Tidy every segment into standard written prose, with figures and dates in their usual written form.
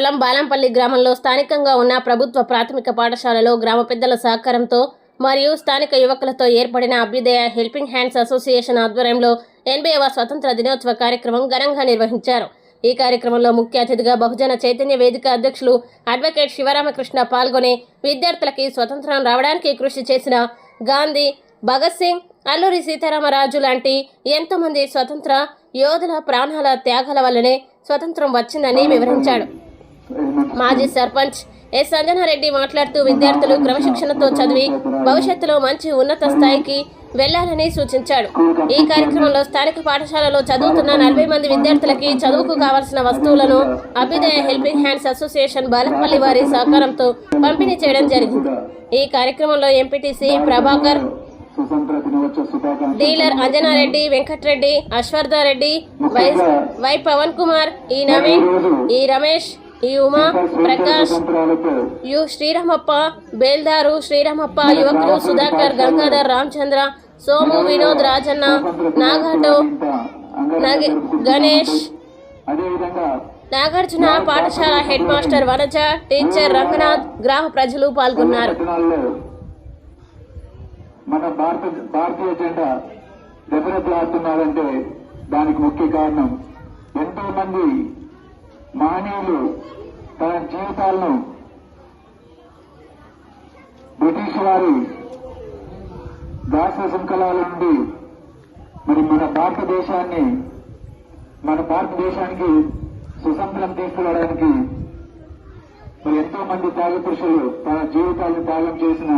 మండలం బాలంపల్లి గ్రామంలో స్థానికంగా ఉన్న ప్రభుత్వ ప్రాథమిక పాఠశాలలో గ్రామ పెద్దల సహకారంతో మరియు స్థానిక యువకులతో ఏర్పడిన అభ్యుదయ హెల్పింగ్ హ్యాండ్స్ అసోసియేషన్ ఆధ్వర్యంలో 80వ స్వతంత్ర దినోత్సవ కార్యక్రమం ఘనంగా నిర్వహించారు. ఈ కార్యక్రమంలో ముఖ్య అతిథిగా బహుజన చైతన్య వేదిక అధ్యక్షులు అడ్వకేట్ శివరామకృష్ణ పాల్గొని విద్యార్థులకి స్వతంత్రం రావడానికి కృషి చేసిన గాంధీ, భగత్ సింగ్, అల్లూరి సీతారామరాజు లాంటి ఎంతోమంది స్వతంత్ర యోధుల ప్రాణాల త్యాగాల వల్లనే స్వతంత్రం వచ్చిందని వివరించాడు. మాజీ సర్పంచ్ ఎస్ సంజనారెడ్డి మాట్లాడుతూ విద్యార్థులు క్రమశిక్షణతో చదివి భవిష్యత్తులో మంచి ఉన్నత స్థాయికి వెళ్లాలని సూచించాడు. ఈ కార్యక్రమంలో స్థానిక పాఠశాలలో చదువుతున్న 40 మంది విద్యార్థులకి చదువుకు కావాల్సిన వస్తువులను అభ్యుదయ హెల్పింగ్ హ్యాండ్స్ అసోసియేషన్ బాలంపల్లి వారి సహకారంతో పంపిణీ చేయడం జరిగింది. ఈ కార్యక్రమంలో MPTC Prabhakar, dealer Anjanareddy, Venkatreddy, Ashwardhareddy, Y Pavan Kumar, E Naveen, E Ramesh, E Uma Prakash, U Sriramappa, బేల్దారు శ్రీరామప్ప, యువకులు సుధాకర్, గంగాధర్, రామచంద్ర, సోము, వినోద్, రాజన్న, నాగాటో, గణేష్, నాగార్జున, పాఠశాల head master Vanaja, teacher Ranganath, గ్రామ ప్రజలు పాల్గొన్నారు. మన భారతీయ జెండా రెపరెపలాడుతున్నారంటే దానికి ముఖ్య కారణం ఎంతో మంది మహనీయులు తన జీవితాలను బ్రిటిష్ వారి దాస శృంఖలాల నుండి మరి మన భారతదేశానికి స్వతంత్రం తీసుకురావడానికి మరి ఎంతో మంది త్యాగ పురుషులు తన జీవితాలను త్యాగం చేసిన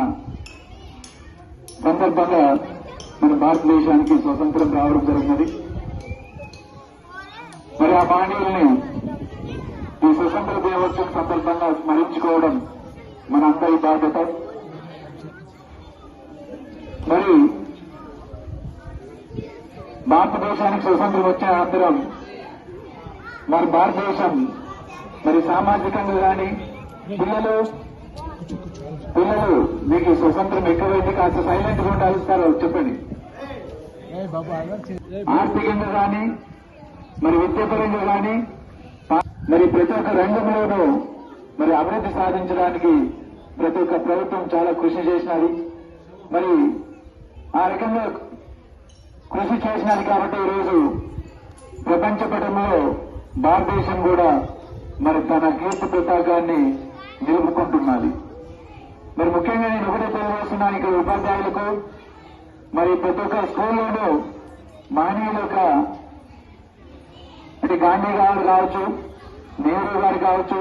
సందర్భంగా మన భారతదేశానికి స్వతంత్రం రావడం జరిగినది. మరి ఆ మహనీయుల్ని ఈ స్వతంత్ర దినోత్సవం సందర్భంగా స్మరించుకోవడం మన అందరి బాధ్యత. మరి భారతదేశానికి స్వతంత్రం వచ్చిన అనంతరం మరి భారతదేశం మరి సామాజికంగా కానీ పిల్లలు మీకు స్వతంత్రం ఎక్కువైంది, కాస్త సైలెంట్ గా ఉండాలిస్తారో చెప్పండి. ఆర్థికంగా కానీ మరి విద్యాపరంగా కానీ మరి ప్రతి ఒక్క రంగంలోనూ మరి అభివృద్ధి సాధించడానికి ప్రతి ఒక్క ప్రభుత్వం చాలా కృషి చేసినది. మరి ఆ రకంగా కృషి చేసినది కాబట్టి ఈరోజు ప్రపంచ పటంలో భారతదేశం కూడా మరి తన కీర్తి పతాకాన్ని నిలుపుకుంటున్నది. మరి ముఖ్యంగా నేను ఒకటే తెలియజేస్తున్నాను ఇక్కడ ఉపాధ్యాయులకు, మరి ప్రతి ఒక్క స్కూల్లోనూ మహనీయుల యొక్క అంటే గాంధీ గారు కావచ్చు, నెహ్రూ గారు కావచ్చు,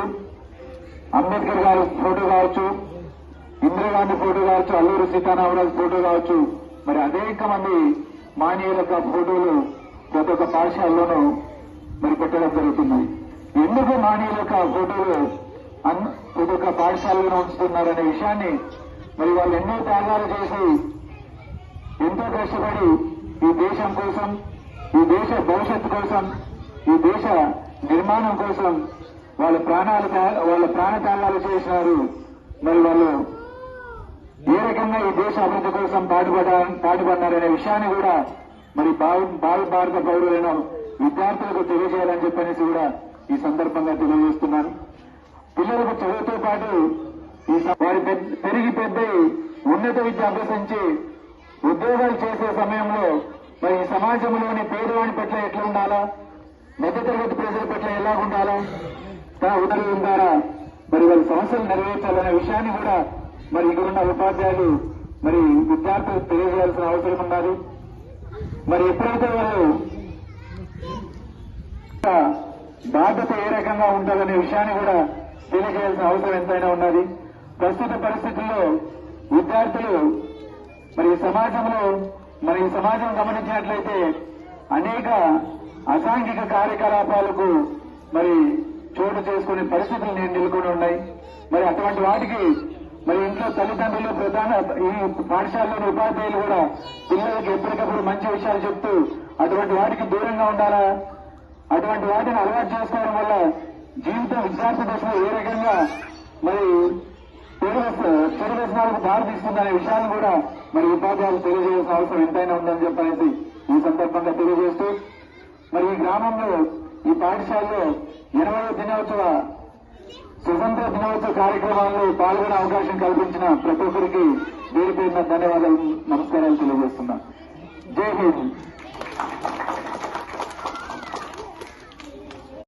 అంబేద్కర్ గారి ఫోటో కావచ్చు, ఇందిరాగాంధీ ఫోటో కావచ్చు, అల్లూరి సీతారామరాజు ఫోటో కావచ్చు, మరి అనేక మంది మహనీయుల యొక్క ఫోటోలు ప్రతి ఒక్క పాఠశాలలోనూ మరి పెట్టడం జరుగుతున్నాయి. ఎందుకు మహనీయుల యొక్క ఫోటోలు ప్రతి ఒక్క పాఠశాలలో ఉంచుతున్నారనే విషయాన్ని మరి వాళ్ళు ఎన్నో త్యాగాలు చేసి ఎంతో కష్టపడి ఈ దేశం కోసం, ఈ దేశ భవిష్యత్తు కోసం, ఈ దేశ నిర్మాణం కోసం వాళ్ళ ప్రాణ త్యాగాలు చేసినారు. మరి వాళ్ళు ఏ రకంగా ఈ దేశ అభివృద్ధి కోసం పాటుపడ్డారనే విషయాన్ని కూడా మరి భావి భారత పౌరులైన విద్యార్థులకు తెలియజేయాలని చెప్పనేసి కూడా ఈ సందర్భంగా తెలియజేస్తున్నాను. పిల్లలకు చదువుతో పాటు వారి పెరిగి పెద్దై ఉన్నత విద్య అభ్యసించి ఉద్యోగాలు చేసే సమయంలో మరి ఈ సమాజంలోని పేదవాడి పట్ల ఎట్లా ఉండాలా, మధ్యతరగతి ప్రజల పట్ల ఎలా ఉండాలా, తన ఉద్యోగం ద్వారా మరి వాళ్ళ సమస్యలు నెరవేర్చాలనే విషయాన్ని కూడా మరి ఇక్కడ ఉన్న ఉపాధ్యాయులు మరి విద్యార్థులకు తెలియజేయాల్సిన అవసరం ఉన్నది. మరి ఎప్పుడైతే వాళ్ళు బాధ్యత ఏ రకంగా ఉండాలనే విషయాన్ని కూడా తెలియజేయాల్సిన అవసరం ఎంతైనా ఉన్నది. ప్రస్తుత పరిస్థితుల్లో విద్యార్థులు మరి ఈ సమాజం గమనించినట్లయితే అనేక అసాంఘిక కార్యకలాపాలకు మరి చోటు చేసుకునే పరిస్థితులు నెలకొని ఉన్నాయి. మరి అటువంటి వాటికి మరి ఇంట్లో తల్లిదండ్రులు ఈ పాఠశాలలోని ఉపాధ్యాయులు కూడా పిల్లలకి ఎప్పటికప్పుడు మంచి విషయాలు చెప్తూ అటువంటి వాటికి దూరంగా ఉండాలా, అటువంటి వాటిని అలవాటు చేసుకోవడం వల్ల జీవితం విద్యార్థి దశలో ఏ రకంగా మరి చెడు వ్యసనాలకు దారితీస్తుందనే విషయాన్ని కూడా మరి ఉపాధ్యాయులు తెలియజేయాల్సిన అవసరం ఎంతైనా ఉందని చెప్పనేసి ఈ సందర్భంగా తెలియజేస్తూ మరి ఈ గ్రామంలో ఈ పాఠశాలలో 80వ దినోత్సవ స్వతంత్ర దినోత్సవ కార్యక్రమాల్లో పాల్గొనే అవకాశం కల్పించిన ప్రతి ఒక్కరికి పేరు పేరున ధన్యవాదాలు, నమస్కారాలు తెలియజేస్తున్నా. జై హింద్.